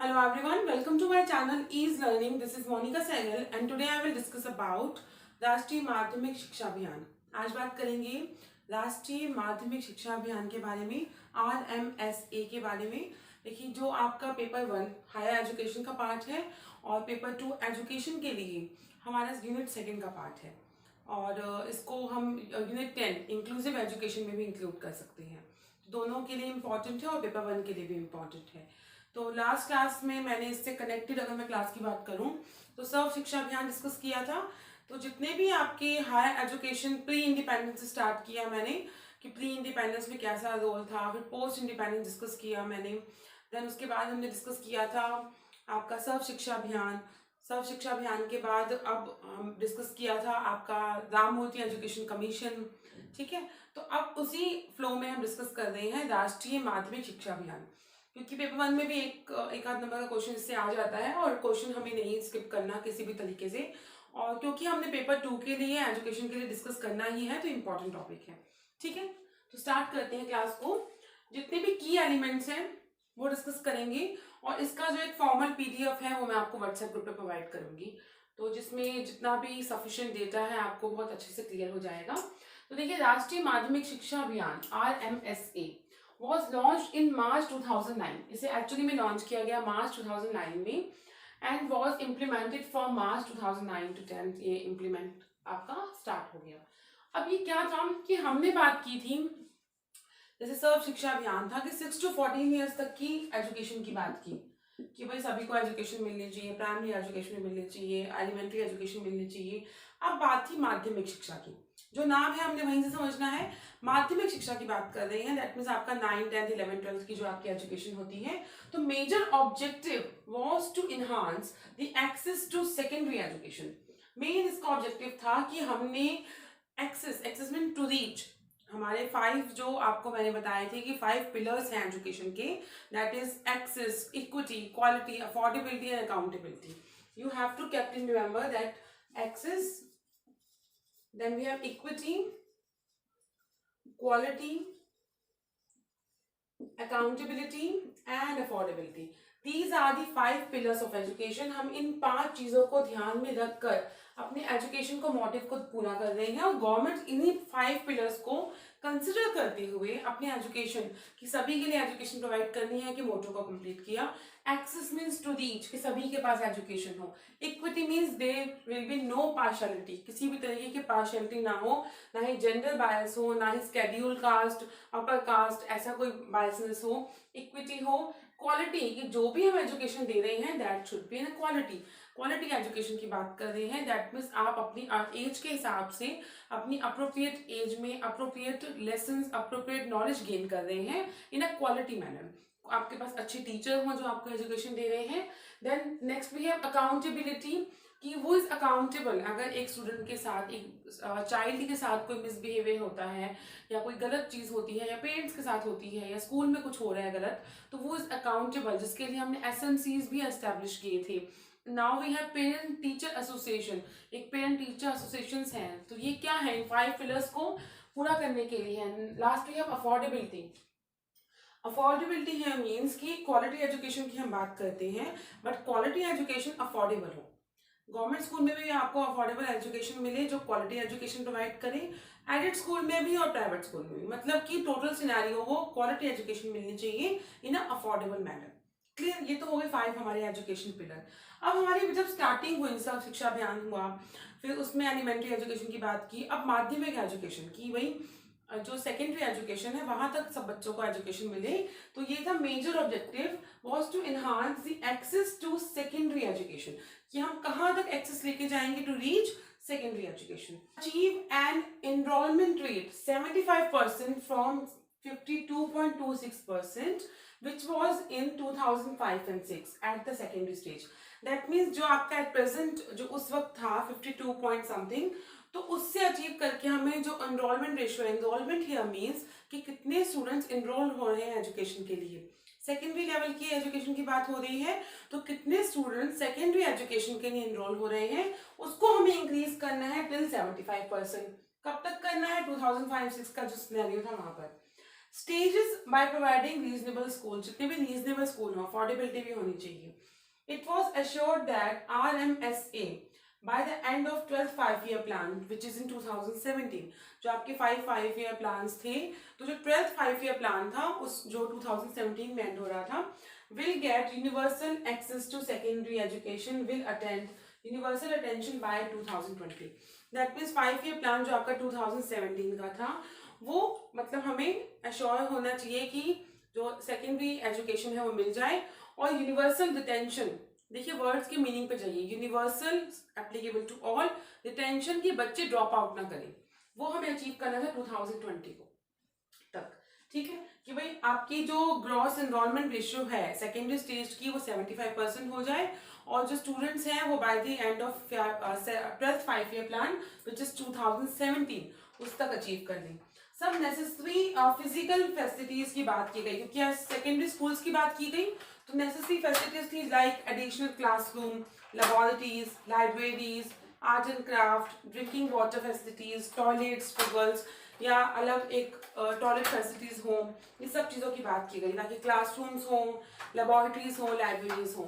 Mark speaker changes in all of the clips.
Speaker 1: Hello everyone, welcome to my channel Ease Learning. This is Monica Sehgal and today I will discuss about राष्ट्रीय माध्यमिक शिक्षा अभियान। आज बात करेंगे राष्ट्रीय माध्यमिक शिक्षा अभियान के बारे में, RMSA के बारे में। देखिए, जो आपका पेपर 1 हायर एजुकेशन का पार्ट है और पेपर 2 एजुकेशन के लिए हमारा यूनिट 2 का पार्ट है और इसको हम यूनिट 10 इंक्लूसिव एजुकेशन में भी इंक्लूड कर सकते हैं। दोनों के लिए इम्पॉर्टेंट है और पेपर 1 के लिए भी इम्पॉर्टेंट है। तो लास्ट क्लास में मैंने इससे कनेक्टेड अगर मैं क्लास की बात करूं तो सर्व शिक्षा अभियान डिस्कस किया था। तो जितने भी आपके हायर एजुकेशन प्री इंडिपेंडेंस से स्टार्ट किया मैंने कि प्री इंडिपेंडेंस में कैसा रोल था, फिर पोस्ट इंडिपेंडेंस डिस्कस किया मैंने, देन उसके बाद हमने डिस्कस किया था आपका सर्व शिक्षा अभियान। सर्व शिक्षा अभियान के बाद अब हम डिस्कस किया था आपका राममूर्ति एजुकेशन कमीशन। ठीक है, तो अब उसी फ्लो में हम डिस्कस कर रहे हैं राष्ट्रीय माध्यमिक शिक्षा अभियान, क्योंकि पेपर 1 में भी एक आध नंबर का क्वेश्चन इससे आ जाता है और क्वेश्चन हमें नहीं स्किप करना किसी भी तरीके से। और क्योंकि हमने पेपर 2 के लिए एजुकेशन के लिए डिस्कस करना ही है तो इम्पोर्टेंट टॉपिक है। ठीक है, तो स्टार्ट करते हैं क्लास को। जितने भी की एलिमेंट्स हैं वो डिस्कस करेंगे और इसका जो एक फॉर्मल पीडीएफ है वो मैं आपको व्हाट्सएप ग्रुप पे प्रोवाइड करूंगी, तो जिसमें जितना भी सफिशिएंट डेटा है आपको बहुत अच्छे से क्लियर हो जाएगा। तो देखिए, राष्ट्रीय माध्यमिक शिक्षा अभियान RMSA was launched in March 2009। इसे एक्चुअली में लॉन्च किया गया मार्च 2009 में and was implemented from March 2009 to 10। ये इम्प्लीमेंट आपका स्टार्ट हो गया। अब ये क्या था कि हमने बात की थी, जैसे सर्व शिक्षा अभियान था कि 6 to 14 ईयर्स तक की एजुकेशन की बात की कि भाई सभी को एजुकेशन मिलनी चाहिए, प्राइमरी एजुकेशन मिलनी चाहिए, एलिमेंट्री एजुकेशन मिलनी चाहिए। अब बात थी माध्यमिक शिक्षा की, जो नाम है हमने वहीं से समझना है, माध्यमिक शिक्षा की बात कर रहे हैं। दैट मीन्स आपका 9, 10, 11, 12 की जो आपकी एजुकेशन होती है। तो major objective was to enhance the access to secondary education. Main इसका ऑब्जेक्टिव था कि हमने एक्सेस मीन टू रीच, हमारे 5 जो आपको मैंने बताए थे कि 5 पिलर्स हैं एजुकेशन के, that is access, equity, quality, affordability and accountability. You have to kept in remember that access, then we have equity, quality, accountability and affordability. These are the 5 pillars of education। हम इन 5 चीजों को ध्यान में रखकर अपने education को motive को पूरा कर रहे हैं और गवर्नमेंट इन्हीं 5 पिलर्स को कंसिडर करते हुए अपने एजुकेशन की सभी के लिए एजुकेशन प्रोवाइड करनी है कि मोटो को कंप्लीट किया। एक्सेस मीन्स टू रीच, कि सभी के पास एजुकेशन हो। Equity means there will be no partiality, किसी भी तरीके की पार्शियलिटी ना हो, ना ही जेंडर बायस हो, ना ही स्केड्यूल कास्ट, अपर कास्ट, ऐसा कोई बायसनेस हो। इक्विटी हो। क्वालिटी, कि जो भी हम एजुकेशन दे रहे हैं that should be in quality. Quality education की बात कर रहे हैं, दैट मीन्स आप अपनी एज के हिसाब से अपनी अप्रोप्रिएट एज में appropriate lessons, appropriate knowledge gain कर रहे हैं इन अ क्वालिटी मैनर। आपके पास अच्छे टीचर हों जो आपको एजुकेशन दे रहे हैं। Then next we have accountability, कि वो इज अकाउंटेबल। अगर एक स्टूडेंट के साथ, एक चाइल्ड के साथ कोई मिसबिहेवियर होता है या कोई गलत चीज होती है या पेरेंट्स के साथ होती है या स्कूल में कुछ हो रहा है गलत, तो वो इज अकाउंटेबल, जिसके लिए हमने SMCs भी एस्टेब्लिश किए थे। Now we have parent teacher association, एक पेरेंट टीचर एसोसिएशन हैं। तो ये क्या है, 5 पिलर्स को पूरा करने के लिए है। Last we have affordability. Affordability है मीन्स कि क्वालिटी एजुकेशन की हम बात करते हैं बट क्वालिटी एजुकेशन अफोर्डेबल हो। गवर्नमेंट स्कूल में भी आपको अफोर्डेबल एजुकेशन मिले जो क्वालिटी एजुकेशन प्रोवाइड करे, एडेड स्कूल में भी और प्राइवेट स्कूल में भी, मतलब कि टोटल सिनेरियो हो क्वालिटी एजुकेशन मिलनी चाहिए in a affordable manner. Clear, ये तो हो गए 5 हमारे एजुकेशन पिलर। अब हमारी जब स्टार्टिंग हुई, सर्व शिक्षा अभियान हुआ, फिर उसमें एलिमेंट्री एजुकेशन की बात की, अब माध्यमिक एजुकेशन की, वही जो सेकेंडरी एजुकेशन है वहां तक सब बच्चों को एजुकेशन मिले। तो ये था major objective was to enhance the access to secondary education, कि हम कहाँ तक एक्सेस लेके जाएंगे to reach secondary education. Achieve an enrolment rate 75% from 52.26% which was in 2005 and 6 at the secondary stage। that means जो आपका at present जो उस वक्त था 52 point something, तो उससे अचीव करके हमें जो enrolment ratio, enrolment here means कि कितने स्टूडेंट्स एनरोल हो रहे हैं एजुकेशन के लिए। सेकेंडरी लेवल की एजुकेशन की बात हो रही है तो कितने स्टूडेंट सेकेंडरी एजुकेशन के लिए एनरोल हो रहे हैं, उसको हमें इंक्रीज करना है टिल 75%। कब तक करना है, 2005-6 का जो सिनेरियो था वहां पर stages by providing reasonable school, जितने भी रीजनेबल स्कूल हो, अफोर्डेबिलिटी भी होनी चाहिए. It was assured that RMSA by the end of 12th 5-year plan, which is in 2017, जो आपके 5 5-year plans थे, तो जो 12th 5-year plan था उस जो 2017 में एंड हो रहा था, will get universal access to secondary education, will attend universal attention by 2020. That means 5-year plan जो आपका 2017 का था, वो मतलब हमें अश्योर होना चाहिए कि जो सेकेंडरी एजुकेशन है वो मिल जाए. और यूनिवर्सल रिटेंशन, देखिए वर्ड्स के मीनिंग पे जाइए. Universal applicable to all, retention के बच्चे ड्रॉप आउट ना करें, वो हमें अचीव करना था 2020 को तक. ठीक है कि भाई आपकी जो ग्रॉस एनरोलमेंट रेशियो है सेकेंडरी स्टेज की वो 75% हो जाए, और जो स्टूडेंट्स हैं वो by the end of 12th 5-year plan which is 2017 उस तक अचीव कर लें. सब नेसेसरी फिजिकल फैसिलिटीज की बात की गई, क्योंकि सेकेंडरी स्कूल्स की बात की गई तो नेसेसरी फैसिलिटीज थी like additional classroom, laboratories, libraries, art and craft, drinking water facilities, toilets for girls या अलग एक टॉयलेट फैसिलिटीज हो, ये सब चीज़ों की बात की गई, ताकि क्लासरूम्स हों, लेबोरेटरीज हों, लाइब्रेरीज हों.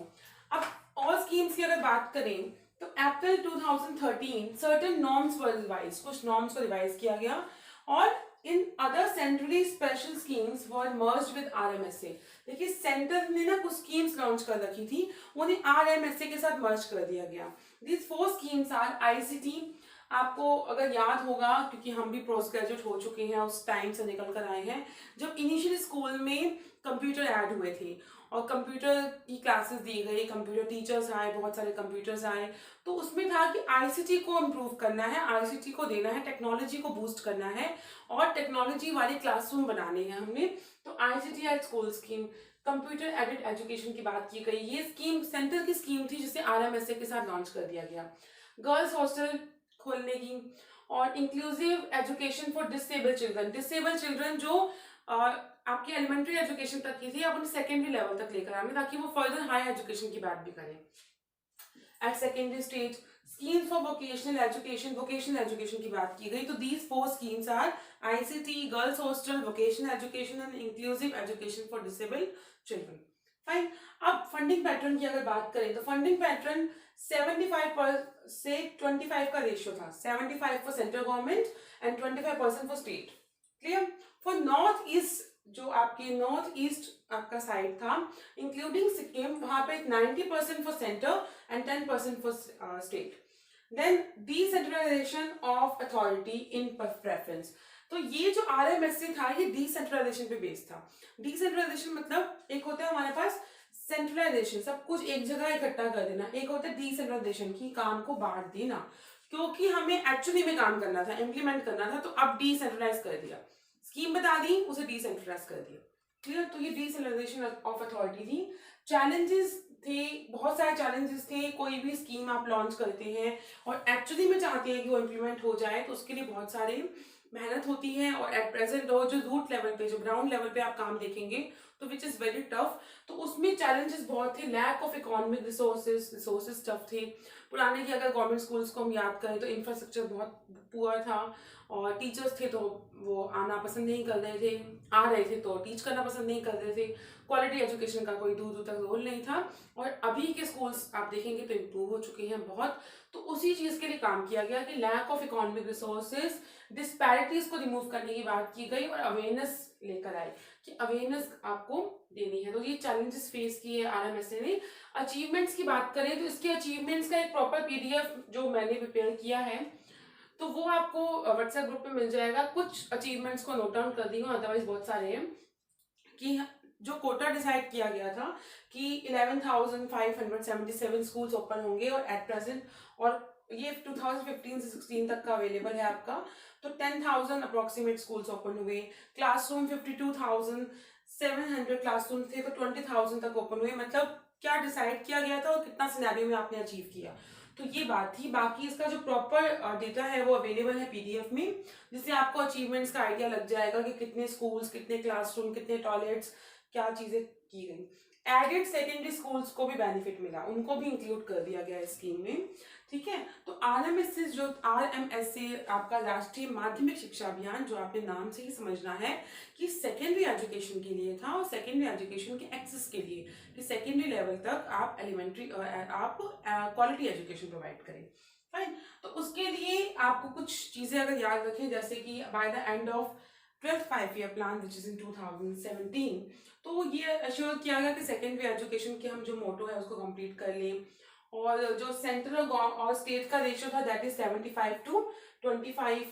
Speaker 1: अब और स्कीम्स की अगर बात करें तो अप्रैल 2013 सर्टेन नॉर्म्स वर रिवाइज, कुछ नॉर्म्स को रिवाइज किया गया, और in other centrally special schemes were merged with RMSA. देखिए सेंटर ने ना कुछ स्कीम्स लॉन्च कर रखी थी, उन्हें RMSA के साथ मर्ज कर दिया गया. These 4 schemes are ICT. आपको अगर याद होगा, क्योंकि हम भी पोस्ट ग्रेजुएट हो चुके हैं, उस टाइम से निकल कर आए हैं जब इनिशियल स्कूल में कंप्यूटर ऐड हुए थे और कंप्यूटर की क्लासेस दी गई, कंप्यूटर टीचर्स आए, बहुत सारे कंप्यूटर्स आए. तो उसमें था कि ICT को इम्प्रूव करना है, ICT को देना है, टेक्नोलॉजी को बूस्ट करना है और टेक्नोलॉजी वाले क्लासरूम बनाने हैं हमने. तो ICT at school scheme, computer aided education की बात की गई. ये स्कीम सेंटर की स्कीम थी जिसे RMSA के साथ लॉन्च कर दिया गया. गर्ल्स हॉस्टल खोलने की और inclusive education for disable children जो आपकी एलिमेंट्री एजुकेशन तक की थी, अब उन्हें सेकेंडरी लेवल तक लेकर आने, ताकि वो फर्दर हाई एजुकेशन की बात भी करें. At secondary stage schemes for vocational education की बात की गई. तो these 4 schemes are ICT, girls hostel, vocational education and inclusive education for disable children. Fine. अब फंडिंग पैटर्न की अगर बात करें तो फंडिंग पैटर्न 75 से 25 का रेशियो था. 75 for central government and 25% for state. Clear. For north east, जो आपके नॉर्थ ईस्ट आपका साइड था इंक्लूडिंग सिक्किम, वहां पे 90% for centre and 10% for state. Then decentralisation of authority in preference. तो ये जो RMSA था ये डिसेंट्रलाइजेशन पे बेस्ड था. डिसेंट्रलाइजेशन मतलब एक होता है हमारे पास सेंट्रलाइजेशन, सब कुछ एक जगह इकट्ठा कर देना, एक होता है डिसेंट्रलाइजेशन की काम को बांट देना, क्योंकि हमें एक्चुअली में काम करना था, इम्प्लीमेंट करना था, तो अब डिसेंट्रलाइज कर दिया, स्कीम बता दी, उसे डिसेंट्रलाइज कर दिया. क्लियर. तो ये डिसेंट्रलाइजेशन ऑफ अथॉरिटी थी. चैलेंजेस थे, बहुत सारे चैलेंजेस थे. कोई भी स्कीम आप लॉन्च करते हैं और एक्चुअली में चाहते हैं कि वो इम्प्लीमेंट हो जाए, तो उसके लिए बहुत सारे मेहनत होती है. और एट प्रेजेंट और जो रूट लेवल पे, जो ग्राउंड लेवल पे आप काम देखेंगे तो विच इज़ वेरी टफ. तो उसमें चैलेंजेस बहुत थे. Lack of economic resources tough थे. पुराने की अगर गवर्नमेंट स्कूल्स को हम याद करें तो इंफ्रास्ट्रक्चर बहुत पुअर था, और टीचर्स थे तो वो आना पसंद नहीं कर रहे थे, आ रहे थे तो टीच करना पसंद नहीं कर रहे थे. क्वालिटी एजुकेशन का कोई दूर दूर तक रोल नहीं था. और अभी के स्कूल्स आप देखेंगे तो इम्प्रूव हो चुके हैं बहुत. तो उसी चीज़ के लिए काम किया गया कि lack of economic resources, disparities को रिमूव करने की बात की गई और अवेयरनेस लेकर आए कि अवेयरनेस आपको देनी है. तो ये चैलेंजेस फेस किए RMSA ने. अचीवमेंट्स की बात करें तो इसके अचीवमेंट्स का एक प्रॉपर PDF जो मैंने प्रिपेयर किया है, तो वो आपको व्हाट्सएप ग्रुप पे मिल जाएगा. कुछ अचीवमेंट्स को नोट डाउन कर दी हूँ, अदरवाइज बहुत सारे हैं. कि जो कोटा डिसाइड किया गया था कि 11,577 स्कूल्स ओपन होंगे और एट प्रेजेंट, और ये 2015 से 16 तक का अवेलेबल है आपका. तो 10,000 अप्रोक्सीमेट स्कूल्स ओपन हुए. क्लासरूम 52,700 क्लासरूम थे, तो 20,000 तक ओपन हुए. मतलब क्या डिसाइड किया गया था और कितना सिनेरियो में आपने अचीव किया, तो ये बात थी. बाकी इसका जो प्रॉपर डेटा है वो अवेलेबल है PDF में, जिससे आपको अचीवमेंट्स का आइडिया लग जाएगा कि कितने स्कूल्स, कितने क्लासरूम, कितने टॉयलेट्स, क्या चीजें की गई. एडेड सेकेंडरी स्कूल्स को भी बेनिफिट मिला, उनको भी इंक्लूड कर दिया गया स्कीम में, ठीक है। तो आरएमएस जो आरएमएस से आपका राष्ट्रीय माध्यमिक शिक्षा अभियान, जो आपने नाम से ही समझना है कि सेकेंडरी एजुकेशन के लिए था और सेकेंडरी एजुकेशन के एक्सेस के लिए, कि सेकेंडरी लेवल तक आप एलिमेंट्री आप क्वालिटी एजुकेशन प्रोवाइड करें, फाइन। तो उसके लिए आपको कुछ चीजें अगर याद रखें, जैसे कि by the end of 12th 5-year plan which is in 2017, तो ये अश्योर किया गया कि सेकेंडरी एजुकेशन के हम जो मोटो है उसको कंप्लीट कर लें, और जो सेंट्रल और स्टेट का रेशियो था दैट इज 75-25,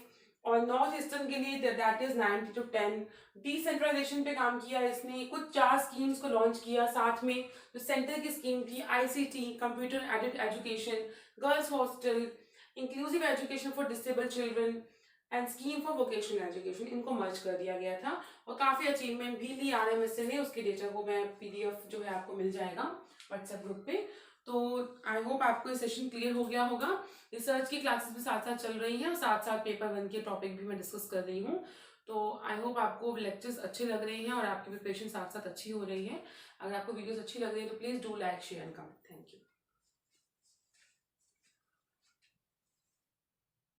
Speaker 1: और नॉर्थ ईस्टर्न के लिए दैट इज 90-10। डिसेंट्रलाइजेशन पे काम किया इसने, कुछ 4 स्कीम्स को लॉन्च किया, साथ में जो सेंटर की स्कीम थी ICT, computer aided education, girls hostel, inclusive education for disable children and scheme for vocational education, इनको मर्ज कर दिया गया था और काफी अचीवमेंट भी ली आरएमएस ने। उसके डेटा को मैं पीडीएफ जो है आपको मिल जाएगा व्हाट्सएप ग्रुप पे। तो आई होप आपको ये सेशन क्लियर हो गया होगा। रिसर्च की क्लासेस भी साथ साथ चल रही हैं और साथ साथ पेपर 1 के टॉपिक भी मैं डिस्कस कर रही हूँ। तो आई होप आपको लेक्चर्स अच्छे लग रहे हैं और आपकी प्रिपरेशन साथ साथ अच्छी हो रही है। अगर आपको वीडियोस अच्छी लग रही है तो please do like, share and comment. Thank you.